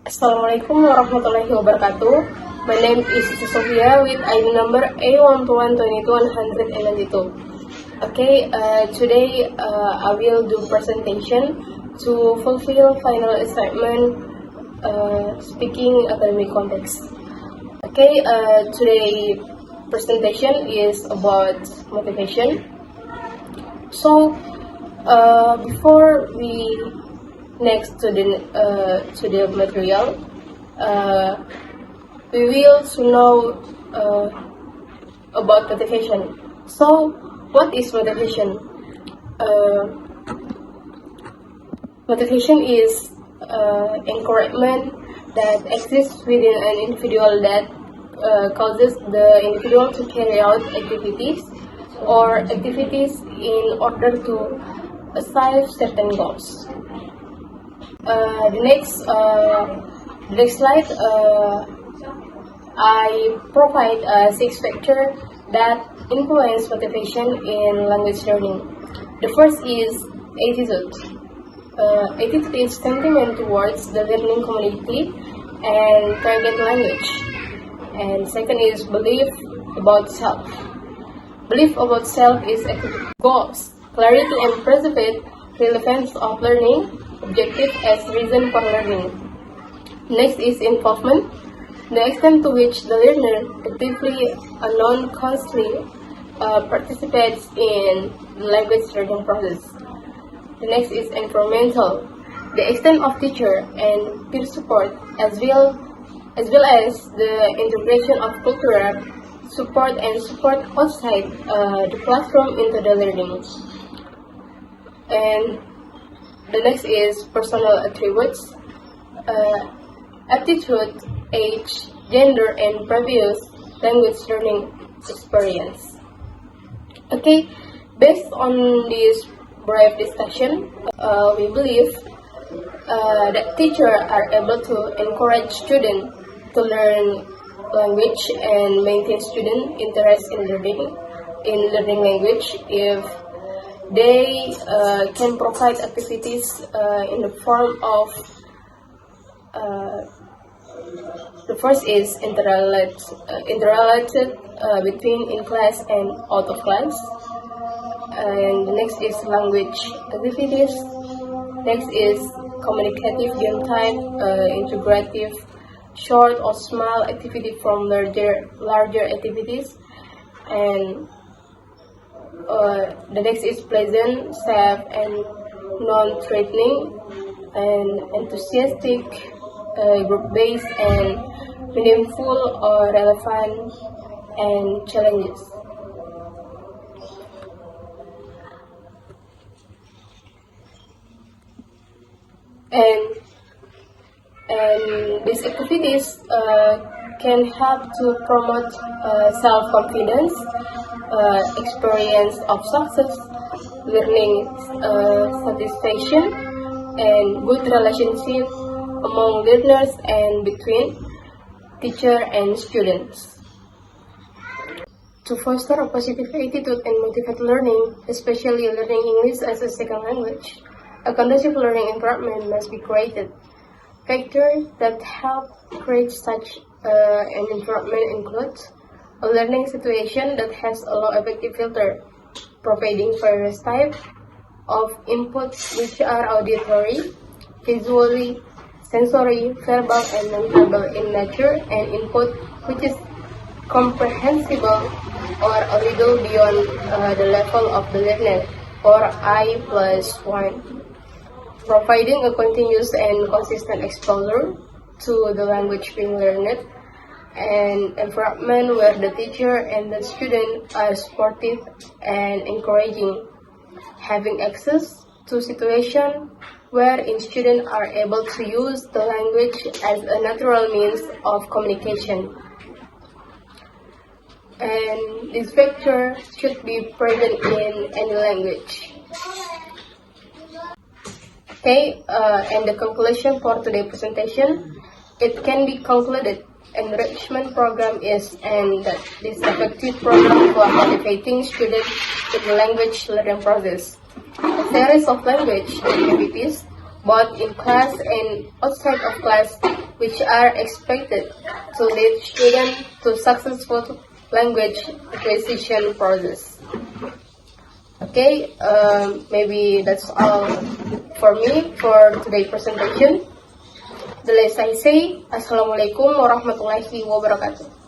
Assalamualaikum warahmatullahi wabarakatuh. My name is Siti Sulfia with ID number A12122192. Okay, today I will do presentation to fulfill final assignment speaking academic context. Okay, today presentation is about motivation. So before we next to the material, we will to know about motivation. So, what is motivation? Motivation is encouragement that exists within an individual that causes the individual to carry out activities in order to achieve certain goals. The next slide, I provide 6 factors that influence motivation in language learning. The first is attitude. Attitude is sentiment towards the learning community and target language. And second is belief about self. Belief about self is goals, clarity and perceived relevance of learning, objective as reason for learning. Next is involvement, the extent to which the learner actively and non-consciously participates in the language learning process. The next is environmental, the extent of teacher and peer support as well as the integration of cultural support and support outside the classroom into the learning. And the next is personal attributes, aptitude, age, gender, and previous language learning experience. Okay, based on this brief discussion, we believe that teachers are able to encourage students to learn language and maintain student interest in learning language if they can provide activities in the form of the first is interrelated between in class and out of class, and the next is language activities. Next is communicative game type, integrative, short or small activity from larger activities, and the next is pleasant, safe, and non-threatening, and enthusiastic, group-based, and meaningful or relevant, and challenges. And these activities can help to promote self-confidence, experience of success, learning satisfaction, and good relationship among learners and between teacher and students. To foster a positive attitude and motivate learning, especially learning English as a second language, a conducive learning environment must be created. Factors that help create such an environment include a learning situation that has a low effective filter, providing various types of inputs which are auditory, visually, sensory, verbal, and non-verbal in nature, and input which is comprehensible or a little beyond the level of the learner, or I+1. Providing a continuous and consistent exposure to the language being learned, an environment where the teacher and the student are supportive and encouraging, having access to situations wherein students are able to use the language as a natural means of communication. And this factor should be present in any language. Okay, and the conclusion for today's presentation, it can be concluded enrichment program is and that this effective program for motivating students in the language learning process. A series of language activities, both in class and outside of class, which are expected to lead students to successful language acquisition process. Okay, maybe that's all for me for today's presentation. The last I say, Assalamualaikum warahmatullahi wabarakatuh.